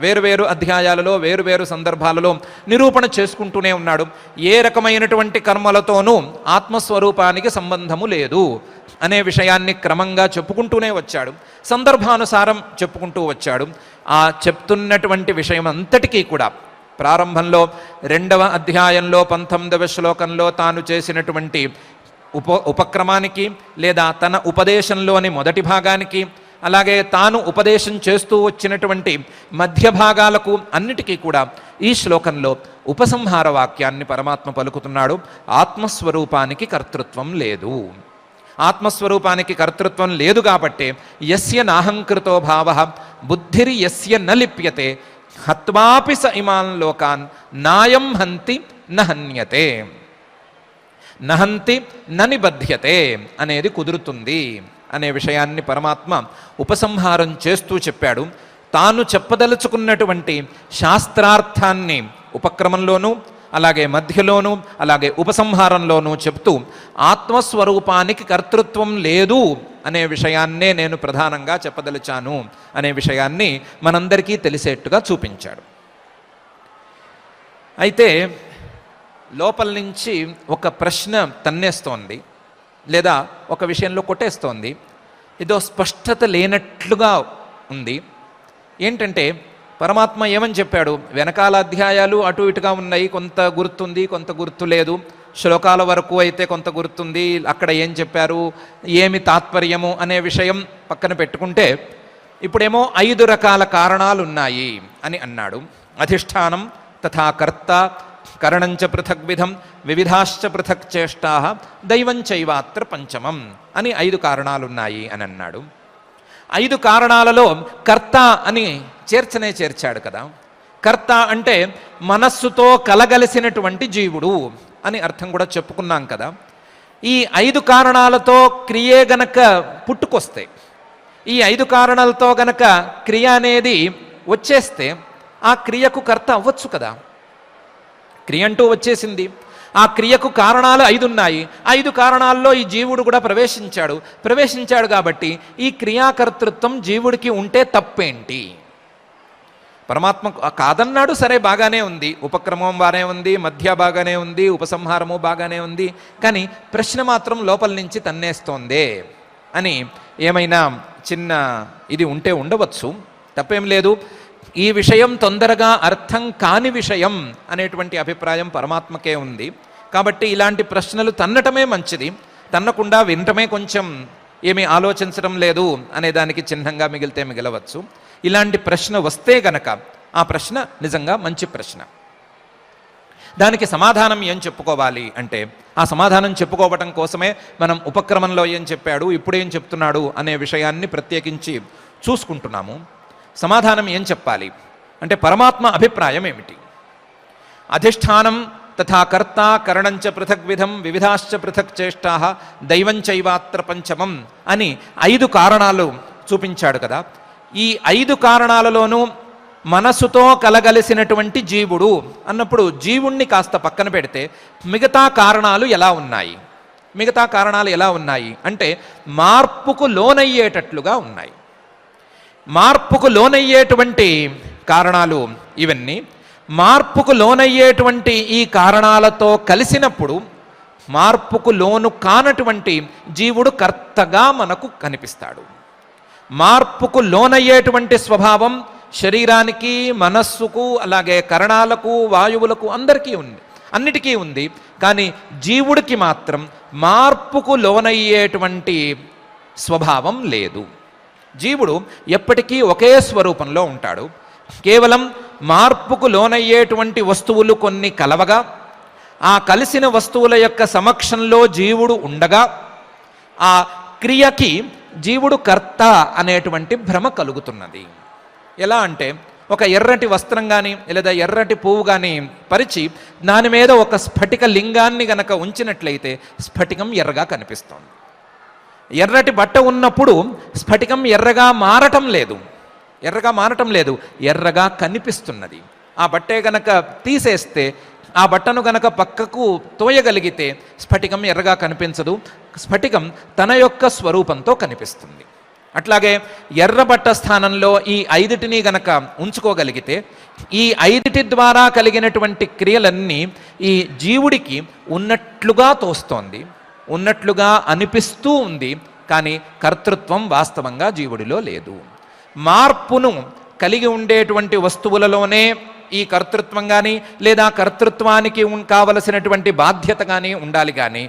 వేరువేరు అధ్యాయాలలో వేరువేరు సందర్భాలలో నిరూపణ చేసుకుంటూనే ఉన్నాడు. ఏ రకమైనటువంటి కర్మలతోనూ ఆత్మస్వరూపానికి సంబంధము లేదు అనే విషయాన్ని క్రమంగా చెప్పుకుంటూనే వచ్చాడు. సందర్భానుసారం చెప్పుకుంటూ వచ్చాడు. ఆ చెప్తున్నటువంటి విషయం అంతటికీ కూడా ప్రారంభంలో 2వ అధ్యాయంలో 19వ శ్లోకంలో తాను చేసినటువంటి ఉపక్రమానికి లేదా తన ఉపదేశంలోని మొదటి భాగానికి, అలాగే తాను ఉపదేశం చేస్తూ వచ్చినటువంటి మధ్య భాగాలకు అన్నిటికీ కూడా ఈ శ్లోకంలో ఉపసంహార వాక్యాన్ని పరమాత్మ పలుకుతున్నాడు. ఆత్మస్వరూపానికి కర్తృత్వం లేదు. ఆత్మస్వరూపానికి కర్తృత్వం లేదు కాబట్టి యస్య నాహంకృతో భావ బుద్ధిర్ యస్య న లిప్యతే హత్వాపి స ఇమాన్ లోకాన్ నాయం హంతి నహన్యతే, నహంతి న నిబధ్యతే అనేది కుదురుతుంది అనే విషయాన్ని పరమాత్మ ఉపసంహారం చేస్తూ చెప్పాడు. తాను చెప్పదలుచుకున్నటువంటి శాస్త్రార్థాన్ని ఉపక్రమంలోనూ అలాగే మధ్యలోనూ అలాగే ఉపసంహారంలోనూ చెప్తూ ఆత్మస్వరూపానికి కర్తృత్వం లేదు అనే విషయాన్నే నేను ప్రధానంగా చెప్పదలిచాను అనే విషయాన్ని మనందరికీ తెలిసేట్టుగా చూపించాడు. అయితే లోపల నుంచి ఒక ప్రశ్న తన్నేస్తోంది, లేదా ఒక విషయంలో కొట్టేస్తోంది. ఏదో స్పష్టత లేనట్లుగా ఉంది. ఏంటంటే పరమాత్మ ఏమని చెప్పాడు? వెనకాల అధ్యాయాలు అటు ఇటుగా ఉన్నాయి, కొంత గుర్తుంది కొంత గుర్తు లేదు. శ్లోకాల వరకు అయితే కొంత గుర్తుంది, అక్కడ ఏం చెప్పారు, ఏమి తాత్పర్యము అనే విషయం పక్కన పెట్టుకుంటే ఇప్పుడేమో 5 రకాల కారణాలు ఉన్నాయి అని అన్నాడు. అధిష్టానం తథా కర్త కరణంచ పృథగ్విధం వివిధాశ్చ పృథక్ చేష్టా దైవం చైవాత్ర పంచమం అని 5 కారణాలున్నాయి అని అన్నాడు. 5 కారణాలలో కర్త అని చేర్చాడు కదా. కర్త అంటే మనస్సుతో కలగలిసినటువంటి జీవుడు అని అర్థం కూడా చెప్పుకున్నాం కదా. ఈ 5 కారణాలతో క్రియే గనక పుట్టుకొస్తే, ఈ 5 కారణాలతో గనక క్రియ అనేది వచ్చేస్తే ఆ క్రియకు కర్త అవ్వచ్చు కదా. క్రియ అంటూ వచ్చేసింది, ఆ క్రియకు కారణాలు 5 ఉన్నాయి. 5 కారణాల్లో ఈ జీవుడు కూడా ప్రవేశించాడు కాబట్టి ఈ క్రియాకర్తృత్వం జీవుడికి ఉంటే తప్పేంటి? పరమాత్మ కాదన్నాడు, సరే బాగానే ఉంది, ఉపక్రమం బాగానే ఉంది, మధ్య బాగానే ఉంది, ఉపసంహారము బాగానే ఉంది, కానీ ప్రశ్న మాత్రం లోపల నుంచి తన్నేస్తోందే అని ఏమైనా చిన్న ఇది ఉంటే ఉండవచ్చు, తప్పేం లేదు. ఈ విషయం తొందరగా అర్థం కాని విషయం అనేటువంటి అభిప్రాయం పరమాత్మకే ఉంది. కాబట్టి ఇలాంటి ప్రశ్నలు తన్నటమే మంచిది, తన్నకుండా వినటమే కొంచెం ఏమీ ఆలోచించడం లేదు అనే దానికి చిహ్నంగా మిగిలితే మిగలవచ్చు. ఇలాంటి ప్రశ్న వస్తే గనక ఆ ప్రశ్న నిజంగా మంచి ప్రశ్న. దానికి సమాధానం ఏం చెప్పుకోవాలి అంటే, ఆ సమాధానం చెప్పుకోవటం కోసమే మనం ఉపక్రమంలో ఏం చెప్పాడు, ఇప్పుడు ఏం చెప్తున్నాడు అనే విషయాన్ని ప్రత్యేకించి చూసుకుంటున్నాము. సమాధానం ఏం చెప్పాలి అంటే పరమాత్మ అభిప్రాయం ఏమిటి? అధిష్టానం తథా కర్త కరణంచ పృథగ్విధం వివిధాశ్చ పృథక్ చేష్టా దైవం చైవాత్ర పంచమం అని 5 కారణాలు చూపించాడు కదా. ఈ 5 కారణాలలోనూ మనసుతో కలగలిసినటువంటి జీవుడు అన్నప్పుడు జీవుణ్ణి కాస్త పక్కన పెడితే మిగతా కారణాలు ఎలా ఉన్నాయి? మిగతా కారణాలు ఎలా ఉన్నాయి అంటే మార్పుకు లోనయ్యేటట్లుగా ఉన్నాయి. మార్పుకు లోనయ్యేటువంటి కారణాలు ఇవన్నీ. మార్పుకు లోనయ్యేటువంటి ఈ కారణాలతో కలిసినప్పుడు మార్పుకు లోను కానటువంటి జీవుడు కర్తగా మనకు కనిపిస్తాడు. మార్పుకు లోనయ్యేటువంటి స్వభావం శరీరానికి, మనస్సుకు, అలాగే కరణాలకు, వాయువులకు అన్నిటికీ ఉంది. కానీ జీవుడికి మాత్రం మార్పుకు లోనయ్యేటువంటి స్వభావం లేదు. జీవుడు ఎప్పటికీ ఒకే స్వరూపంలో ఉంటాడు. కేవలం మార్పుకు లోనయ్యేటువంటి వస్తువులు కొన్ని కలవగా, ఆ కలిసిన వస్తువుల యొక్క సమక్షంలో జీవుడు ఉండగా ఆ క్రియకి జీవుడు కర్త అనేటువంటి భ్రమ కలుగుతున్నది. ఎలా అంటే ఒక ఎర్రటి వస్త్రం కానీ లేదా ఎర్రటి పువ్వు కానీ పరిచి దాని మీద ఒక స్ఫటిక లింగాన్ని గనక ఉంచినట్లయితే స్ఫటికం ఎర్రగా కనిపిస్తుంది. ఎర్రటి బట్ట ఉన్నప్పుడు స్ఫటికం ఎర్రగా మారటం లేదు, ఎర్రగా కనిపిస్తున్నది. ఆ బట్టే గనక తీసేస్తే, ఆ బట్టను గనక పక్కకు తోయగలిగితే స్ఫటికం ఎర్రగా కనిపించదు, స్ఫటికం తన యొక్క స్వరూపంతో కనిపిస్తుంది. అట్లాగే ఎర్రబట్ట స్థానంలో ఈ 5టిని గనక ఉంచుకోగలిగితే ఈ 5టి ద్వారా కలిగినటువంటి క్రియలన్నీ ఈ జీవుడికి ఉన్నట్లుగా తోస్తోంది, ఉన్నట్లుగా అనిపిస్తూ ఉంది. కానీ కర్తృత్వం వాస్తవంగా జీవుడిలో లేదు. మార్పును కలిగి ఉండేటువంటి వస్తువులలోనే ఈ కర్తృత్వం కానీ లేదా కర్తృత్వానికి కావలసినటువంటి బాధ్యత కానీ ఉండాలి. కానీ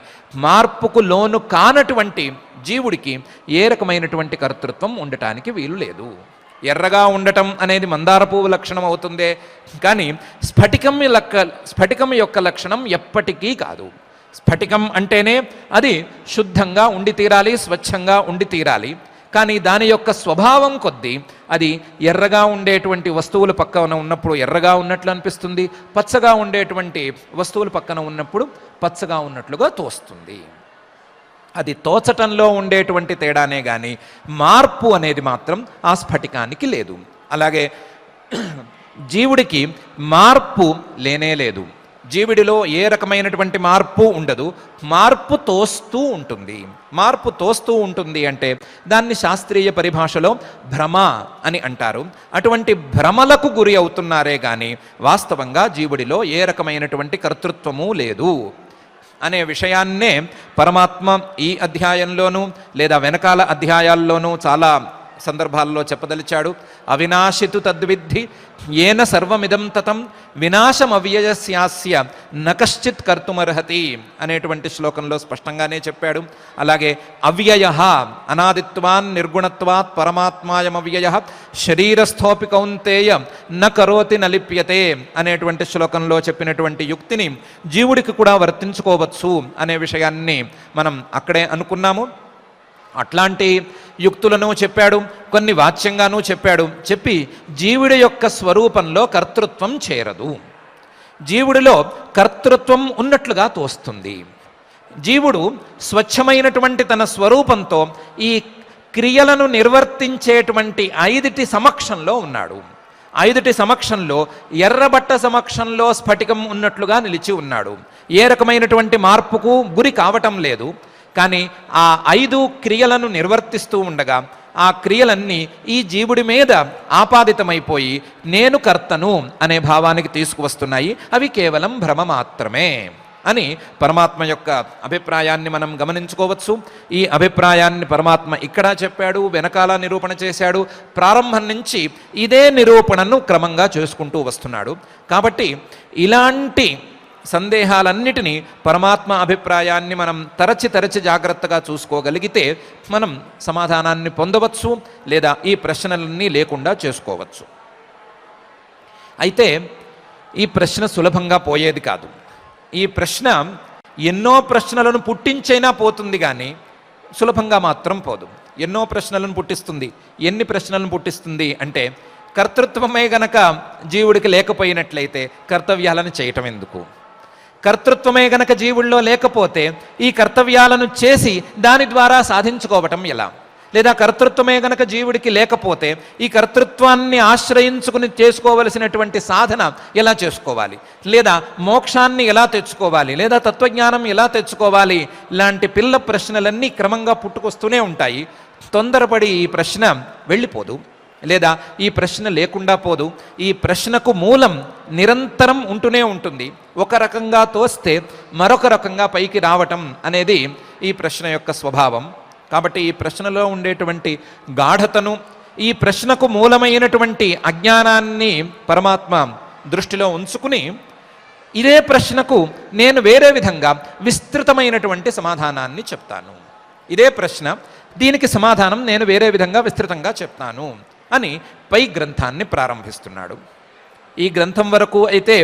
మార్పుకు లోను కానటువంటి జీవుడికి ఏ రకమైనటువంటి కర్తృత్వం ఉండటానికి వీలు లేదు. ఎర్రగా ఉండటం అనేది మందార పువ్వు లక్షణం అవుతుందే కానీ స్ఫటికం యొక్క లక్షణం ఎప్పటికీ కాదు. స్ఫటికం అంటేనే అది శుద్ధంగా ఉండి తీరాలి, స్వచ్ఛంగా ఉండి తీరాలి. కానీ దాని యొక్క స్వభావం కొద్దీ అది ఎర్రగా ఉండేటువంటి వస్తువుల పక్కన ఉన్నప్పుడు ఎర్రగా ఉన్నట్లు అనిపిస్తుంది, పచ్చగా ఉండేటువంటి వస్తువుల పక్కన ఉన్నప్పుడు పచ్చగా ఉన్నట్లుగా తోస్తుంది. అది తోచటంలో ఉండేటువంటి తేడానే కానీ మార్పు అనేది మాత్రం ఆ స్ఫటికానికి లేదు. అలాగే జీవుడికి మార్పు లేనే లేదు. జీవుడిలో ఏ రకమైనటువంటి మార్పు ఉండదు, మార్పు తోస్తూ ఉంటుంది అంటే దాన్ని శాస్త్రీయ పరిభాషలో భ్రమ అని అంటారు. అటువంటి భ్రమలకు గురి అవుతున్నారే కానీ వాస్తవంగా జీవుడిలో ఏ రకమైనటువంటి కర్తృత్వము లేదు అనే విషయాన్నే పరమాత్మ ఈ అధ్యాయంలోనూ లేదా వెనకాల అధ్యాయాల్లోనూ చాలా సందర్భాల్లో చెప్పదలిచాడు. అవినాశితు తద్విద్ధి ఏన సర్వమిదం తతం వినాశమవ్యయస్యాస్య నకశ్చిత్ కర్తుమర్హతి అనేటువంటి శ్లోకంలో స్పష్టంగానే చెప్పాడు. అలాగే అవ్యయ అనాదిత్వాన్ నిర్గుణత్వాత్ పరమాత్మాయమవ్యయ శరీరస్థోపి కౌంతేయ న కరోతి నలిప్యతే అనేటువంటి శ్లోకంలో చెప్పినటువంటి యుక్తిని జీవుడికి కూడా వర్తించుకోవచ్చు అనే విషయాన్ని మనం అక్కడే అనుకున్నాము. అట్లాంటి యుక్తులను చెప్పాడు, కొన్ని వాచ్యంగానూ చెప్పాడు. చెప్పి జీవుడి యొక్క స్వరూపంలో కర్తృత్వం చేరదు, జీవుడిలో కర్తృత్వం ఉన్నట్లుగా తోస్తుంది. జీవుడు స్వచ్ఛమైనటువంటి తన స్వరూపంతో ఈ క్రియలను నిర్వర్తించేటువంటి 5టి సమక్షంలో ఉన్నాడు. 5టి సమక్షంలో ఎర్రబట్ట సమక్షంలో స్ఫటికం ఉన్నట్లుగా నిలిచి ఉన్నాడు. ఏ రకమైనటువంటి మార్పుకు గురి కావటం లేదు. కానీ ఆ 5 క్రియలను నిర్వర్తిస్తూ ఉండగా ఆ క్రియలన్నీ ఈ జీవుడి మీద ఆపాదితమైపోయి నేను కర్తను అనే భావానికి తీసుకువస్తున్నాయి. అవి కేవలం భ్రమ మాత్రమే అని పరమాత్మ యొక్క అభిప్రాయాన్ని మనం గమనించుకోవచ్చు. ఈ అభిప్రాయాన్ని పరమాత్మ ఇక్కడ చెప్పాడు, వెనకాల నిరూపణ చేశాడు. ప్రారంభం నుంచి ఇదే నిరూపణను క్రమంగా చేసుకుంటూ వస్తున్నాడు. కాబట్టి ఇలాంటి సందేహాలన్నిటినీ పరమాత్మ అభిప్రాయాన్ని మనం తరచి జాగ్రత్తగా చూసుకోగలిగితే మనం సమాధానాన్ని పొందవచ్చు లేదా ఈ ప్రశ్నలన్నీ లేకుండా చేసుకోవచ్చు. అయితే ఈ ప్రశ్న సులభంగా పోయేది కాదు. ఈ ప్రశ్న ఎన్నో ప్రశ్నలను పుట్టించైనా పోతుంది కానీ సులభంగా మాత్రం పోదు. ఎన్నో ప్రశ్నలను పుట్టిస్తుంది. ఎన్ని ప్రశ్నలను పుట్టిస్తుంది అంటే కర్తృత్వమే గనక జీవుడికి లేకపోయినట్లయితే కర్తవ్యాలను చేయటం ఎందుకు? కర్తృత్వమే గనక జీవుల్లో లేకపోతే ఈ కర్తవ్యాలను చేసి దాని ద్వారా సాధించుకోవటం ఎలా? లేదా కర్తృత్వమే గనక జీవుడికి లేకపోతే ఈ కర్తృత్వాన్ని ఆశ్రయించుకుని చేసుకోవలసినటువంటి సాధన ఎలా చేసుకోవాలి? లేదా మోక్షాన్ని ఎలా తెచ్చుకోవాలి? లేదా తత్వజ్ఞానం ఎలా తెచ్చుకోవాలి? ఇలాంటి పిల్ల ప్రశ్నలన్నీ క్రమంగా పుట్టుకొస్తూనే ఉంటాయి. తొందరపడి ఈ ప్రశ్న వెళ్ళిపోదు, లేదా ఈ ప్రశ్న లేకుండా పోదు. ఈ ప్రశ్నకు మూలం నిరంతరం ఉంటూనే ఉంటుంది. ఒక రకంగా తోస్తే మరొక రకంగా పైకి రావటం అనేది ఈ ప్రశ్న యొక్క స్వభావం. కాబట్టి ఈ ప్రశ్నలో ఉండేటువంటి గాఢతను, ఈ ప్రశ్నకు మూలమైనటువంటి అజ్ఞానాన్ని పరమాత్మ దృష్టిలో ఉంచుకుని ఇదే ప్రశ్నకు నేను వేరే విధంగా విస్తృతమైనటువంటి సమాధానాన్ని చెప్తాను. ఇదే ప్రశ్న, దీనికి సమాధానం నేను వేరే విధంగా విస్తృతంగా చెప్తాను అని పై గ్రంథాన్ని ప్రారంభిస్తున్నాడు. ఈ గ్రంథం వరకు అయితే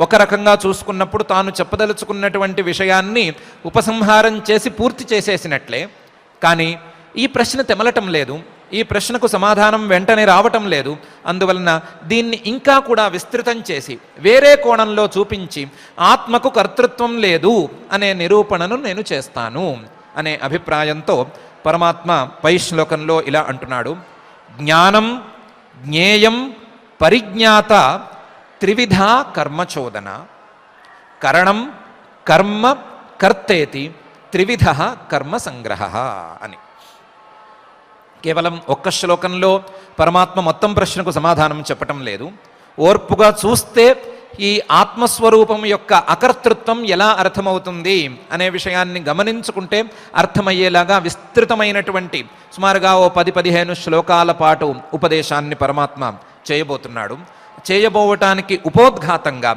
ఒక రకంగా చూసుకున్నప్పుడు తాను చెప్పదలుచుకున్నటువంటి విషయాన్ని ఉపసంహారం చేసి పూర్తి చేసేసినట్లే. కానీ ఈ ప్రశ్న తెమలటం లేదు. ఈ ప్రశ్నకు సమాధానం వెంటనే రావటం లేదు. అందువలన దీన్ని ఇంకా కూడా విస్తృతం చేసి వేరే కోణంలో చూపించి ఆత్మకు కర్తృత్వం లేదు అనే నిరూపణను నేను చేస్తాను అనే అభిప్రాయంతో పరమాత్మ పై శ్లోకంలో ఇలా అంటున్నాడు. జ్ఞానం జ్ఞేయం పరిజ్ఞాత త్రివిధ కర్మచోదన కరణం కర్మ కర్తేతి త్రివిధ కర్మ సంగ్రహ అని. కేవలం ఒక్క శ్లోకంలో పరమాత్మ మొత్తం ప్రశ్నకు సమాధానం చెప్పటం లేదు. ఓర్పుగా చూస్తే ఈ ఆత్మస్వరూపం యొక్క అకర్తృత్వం ఎలా అర్థమవుతుంది అనే విషయాన్ని గమనించుకుంటే అర్థమయ్యేలాగా విస్తృతమైనటువంటి సుమారుగా ఓ 10-15 శ్లోకాల పాటు ఉపదేశాన్ని పరమాత్మ చేయబోతున్నాడు. చేయబోవటానికి ఉపోద్ఘాతంగా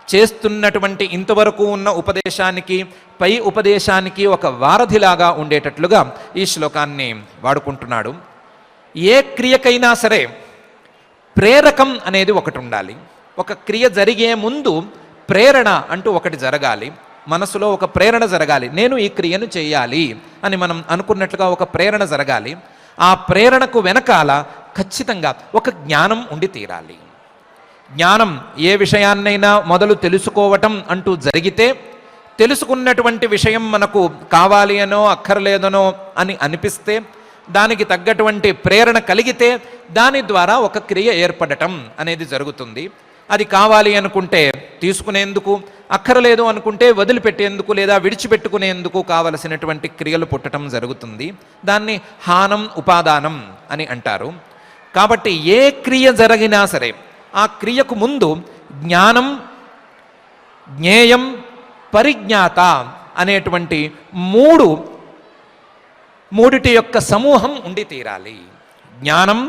చేస్తున్నటువంటి ఇంతవరకు ఉన్న ఉపదేశానికి పై ఉపదేశానికి ఒక వారధిలాగా ఉండేటట్లుగా ఈ శ్లోకాన్ని వాడుకుంటున్నాడు. ఏ క్రియకైనా సరే ప్రేరకం అనేది ఒకటి ఉండాలి. ఒక క్రియ జరిగే ముందు ప్రేరణ అంటూ ఒకటి జరగాలి. మనసులో ఒక ప్రేరణ జరగాలి. నేను ఈ క్రియను చేయాలి అని మనం అనుకున్నట్లుగా ఒక ప్రేరణ జరగాలి. ఆ ప్రేరణకు వెనకాల ఖచ్చితంగా ఒక జ్ఞానం ఉండి తీరాలి. జ్ఞానం ఏ విషయాన్నైనా మొదలు తెలుసుకోవటం అంటూ జరిగితే తెలుసుకున్నటువంటి విషయం మనకు కావాలి అనో అక్కర్లేదనో అని అనిపిస్తే దానికి తగ్గటువంటి ప్రేరణ కలిగితే దాని ద్వారా ఒక క్రియ ఏర్పడటం అనేది జరుగుతుంది. అది కావాలి అనుకుంటే తీసుకునేందుకు, అక్కర్లేదు అనుకుంటే వదిలిపెట్టేందుకు లేదా విడిచిపెట్టుకునేందుకు కావలసినటువంటి క్రియలు పుట్టడం జరుగుతుంది. దాన్ని హానం ఉపాదానం అని అంటారు. కాబట్టి ఏ క్రియ జరిగినా సరే ఆ క్రియకు ముందు జ్ఞానం జ్ఞేయం పరిజ్ఞాత అనేటువంటి మూడిటి యొక్క సమూహం ఉండి తీరాలి. జ్ఞానం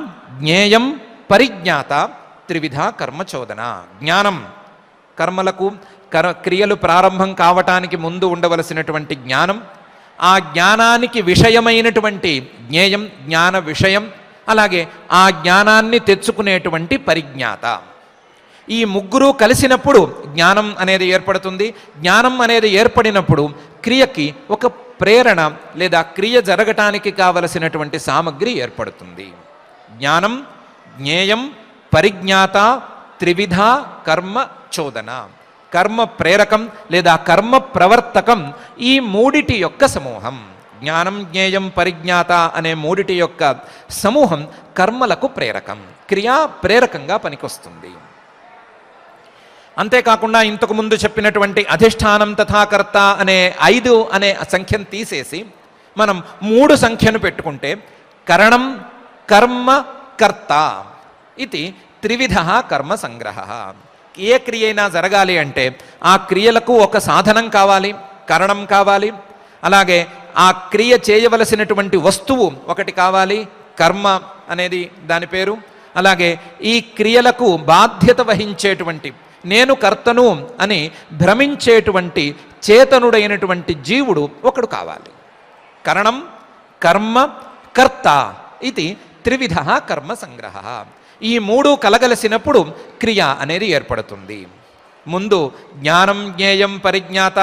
జ్ఞేయం పరిజ్ఞాత త్రివిధ కర్మచోదన. జ్ఞానం కర్మలకు క్రియలు ప్రారంభం కావటానికి ముందు ఉండవలసినటువంటి జ్ఞానం, ఆ జ్ఞానానికి విషయమైనటువంటి జ్ఞేయం జ్ఞాన విషయం, అలాగే ఆ జ్ఞానాన్ని తెచ్చుకునేటువంటి పరిజ్ఞాత. ఈ ముగ్గురు కలిసినప్పుడు జ్ఞానం అనేది ఏర్పడుతుంది. జ్ఞానం అనేది ఏర్పడినప్పుడు క్రియకి ఒక ప్రేరణ లేదా క్రియ జరగటానికి కావలసినటువంటి సామగ్రి ఏర్పడుతుంది. జ్ఞానం జ్ఞేయం పరిజ్ఞాత త్రివిధ కర్మ చోదన. కర్మ ప్రేరకం లేదా కర్మ ప్రవర్తకం ఈ మూడిటి యొక్క సమూహం. జ్ఞానం జ్ఞేయం పరిజ్ఞాత అనే మూడిటి యొక్క సమూహం కర్మలకు ప్రేరకం, క్రియా ప్రేరకంగా పనికొస్తుంది. అంతేకాకుండా ఇంతకుముందు చెప్పినటువంటి అధిష్టానం తథాకర్త అనే 5 అనే సంఖ్యను తీసేసి మనం 3 సంఖ్యను పెట్టుకుంటే కరణం కర్మ కర్త ఇది త్రివిధ కర్మ సంగ్రహ. ఏ క్రియ అయినా జరగాలి అంటే ఆ క్రియలకు ఒక సాధనం కావాలి, కరణం కావాలి, అలాగే ఆ క్రియ చేయవలసినటువంటి వస్తువు ఒకటి కావాలి, కర్మ అనేది దాని పేరు. అలాగే ఈ క్రియలకు బాధ్యత వహించేటువంటి నేను కర్తను అని భ్రమించేటువంటి చేతనుడైనటువంటి జీవుడు ఒకడు కావాలి. కరణం కర్మ కర్త ఇది త్రివిధ కర్మ సంగ్రహ. ఈ 3 కలగలిసినప్పుడు క్రియ అనేది ఏర్పడుతుంది. ముందు జ్ఞానం జ్ఞేయం పరిజ్ఞాత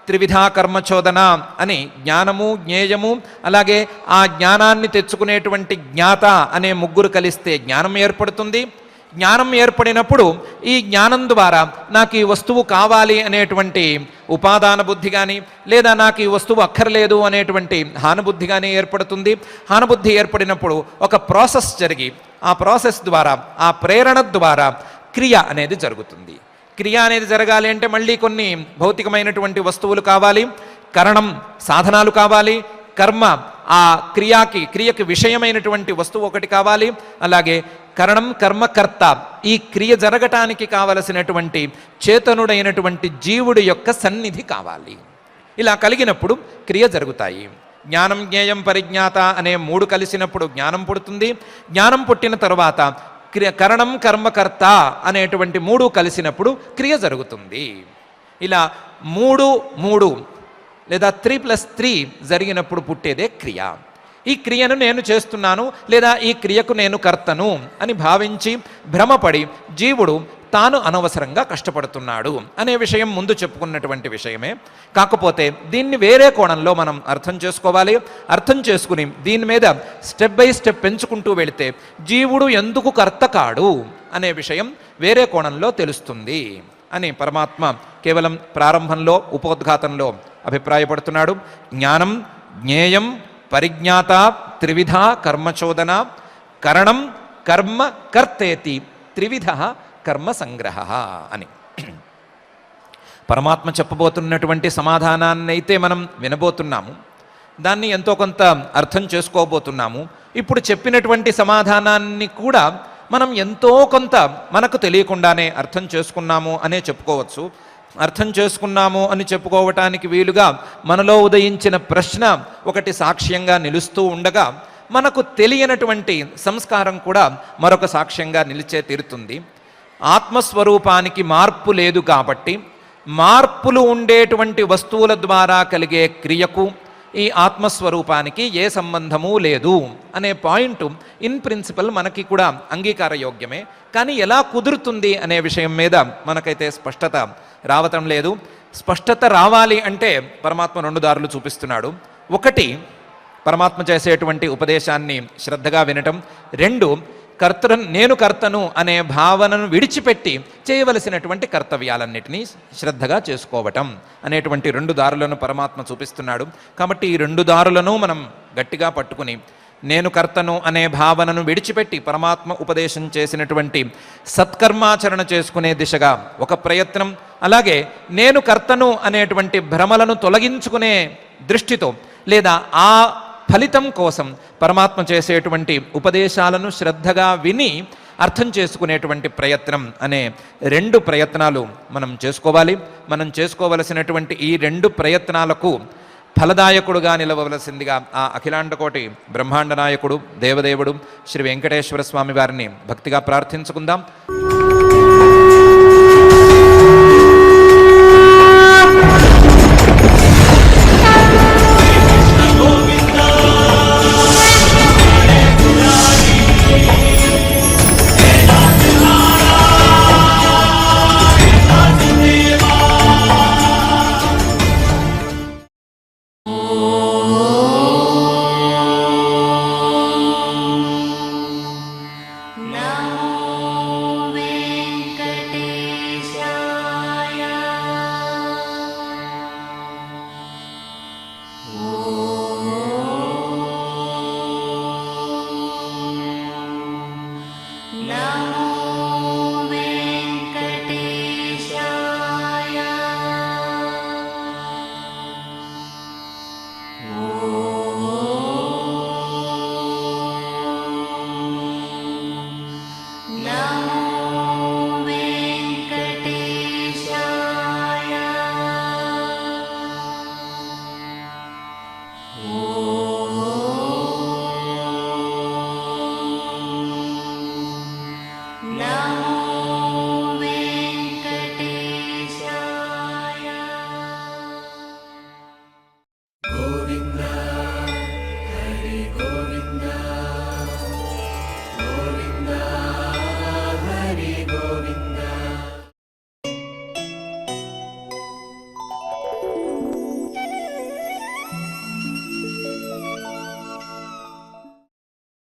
త్రివిధ కర్మచోదన అని జ్ఞానము జ్ఞేయము అలాగే ఆ జ్ఞానాన్ని తెచ్చుకునేటువంటి జ్ఞాత అనే 3 కలిస్తే జ్ఞానం ఏర్పడుతుంది. జ్ఞానం ఏర్పడినప్పుడు ఈ జ్ఞానం ద్వారా నాకు ఈ వస్తువు కావాలి అనేటువంటి ఉపాదాన బుద్ధి కానీ లేదా నాకు ఈ వస్తువు అక్కర్లేదు అనేటువంటి హానుబుద్ధి కానీ ఏర్పడుతుంది. హానుబుద్ధి ఏర్పడినప్పుడు ఒక ప్రాసెస్ జరిగి ఆ ప్రాసెస్ ద్వారా ఆ ప్రేరణ ద్వారా క్రియ అనేది జరుగుతుంది. క్రియ అనేది జరగాలి అంటే మళ్ళీ కొన్ని భౌతికమైనటువంటి వస్తువులు కావాలి, కరణం సాధనాలు కావాలి, కర్మ ఆ క్రియకి విషయమైనటువంటి వస్తువు ఒకటి కావాలి, అలాగే కరణం కర్మకర్త ఈ క్రియ జరగటానికి కావలసినటువంటి చేతనుడైనటువంటి జీవుడి యొక్క సన్నిధి కావాలి. ఇలా కలిగినప్పుడు క్రియ జరుగుతాయి. జ్ఞానం జ్ఞేయం పరిజ్ఞాత అనే 3 కలిసినప్పుడు జ్ఞానం పుడుతుంది. జ్ఞానం పుట్టిన తరువాత కరణం కర్మకర్త అనేటువంటి 3 కలిసినప్పుడు క్రియ జరుగుతుంది. ఇలా 3 లేదా 3+3 జరిగినప్పుడు పుట్టేదే క్రియ. ఈ క్రియను నేను చేస్తున్నాను లేదా ఈ క్రియకు నేను కర్తను అని భావించి భ్రమపడి జీవుడు తాను అనవసరంగా కష్టపడుతున్నాడు అనే విషయం ముందు చెప్పుకున్నటువంటి విషయమే. కాకపోతే దీన్ని వేరే కోణంలో మనం అర్థం చేసుకోవాలి. అర్థం చేసుకుని దీని మీద స్టెప్ బై స్టెప్ పెంచుకుంటూ వెళితే జీవుడు ఎందుకు కర్త కాడు అనే విషయం వేరే కోణంలో తెలుస్తుంది అని పరమాత్మ కేవలం ప్రారంభంలో ఉపోద్ఘాతంలో అభిప్రాయపడుతున్నాడు. జ్ఞానం, జ్ఞేయం, పరిజ్ఞాత, త్రివిధ కర్మచోదన, కరణం, కర్మ, కర్తేతి, త్రివిధ కర్మ సంగ్రహ అని పరమాత్మ చెప్పబోతున్నటువంటి సమాధానాన్ని అయితే మనం వినబోతున్నాము. దాన్ని ఎంతో కొంత అర్థం చేసుకోబోతున్నాము. ఇప్పుడు చెప్పినటువంటి సమాధానాన్ని కూడా మనం ఎంతో కొంత మనకు తెలియకుండానే అర్థం చేసుకున్నాము అనే చెప్పుకోవచ్చు. అర్థం చేసుకున్నాము అని చెప్పుకోవటానికి వీలుగా మనలో ఉదయించిన ప్రశ్న ఒకటి సాక్ష్యంగా నిలుస్తూ ఉండగా, మనకు తెలియనటువంటి సంస్కారం కూడా మరొక సాక్ష్యంగా నిలిచే తీరుతుంది. ఆత్మస్వరూపానికి మార్పు లేదు కాబట్టి మార్పులు ఉండేటువంటి వస్తువుల ద్వారా కలిగే క్రియకు ఈ ఆత్మస్వరూపానికి ఏ సంబంధము లేదు అనే పాయింట్ ఇన్ ప్రిన్సిపల్ మనకి కూడా అంగీకారయోగ్యమే. కానీ ఎలా కుదురుతుంది అనే విషయం మీద మనకైతే స్పష్టత రావటం లేదు. స్పష్టత రావాలి అంటే పరమాత్మ రెండు దారులు చూపిస్తున్నాడు. ఒకటి, పరమాత్మ చేసేటువంటి ఉపదేశాన్ని శ్రద్ధగా వినటం. రెండు, నేను కర్తను అనే భావనను విడిచిపెట్టి చేయవలసినటువంటి కర్తవ్యాలన్నిటినీ శ్రద్ధగా చేసుకోవటం అనేటువంటి రెండు దారులను పరమాత్మ చూపిస్తున్నాడు. కాబట్టి ఈ రెండు దారులను మనం గట్టిగా పట్టుకుని నేను కర్తను అనే భావనను విడిచిపెట్టి పరమాత్మ ఉపదేశం చేసినటువంటి సత్కర్మాచరణ చేసుకునే దిశగా ఒక ప్రయత్నం, అలాగే నేను కర్తను అనేటువంటి భ్రమలను తొలగించుకునే దృష్టితో లేదా ఆ ఫలితం కోసం పరమాత్మ చేసేటువంటి ఉపదేశాలను శ్రద్ధగా విని అర్థం చేసుకునేటువంటి ప్రయత్నం అనే రెండు ప్రయత్నాలు మనం చేసుకోవాలి. మనం చేసుకోవలసినటువంటి ఈ రెండు ప్రయత్నాలకు ఫలదాయకుడుగా నిలవవలసిందిగా ఆ అఖిలాండకోటి బ్రహ్మాండ నాయకుడు దేవదేవుడు శ్రీ వెంకటేశ్వర స్వామి వారిని భక్తిగా ప్రార్థించుకుందాం.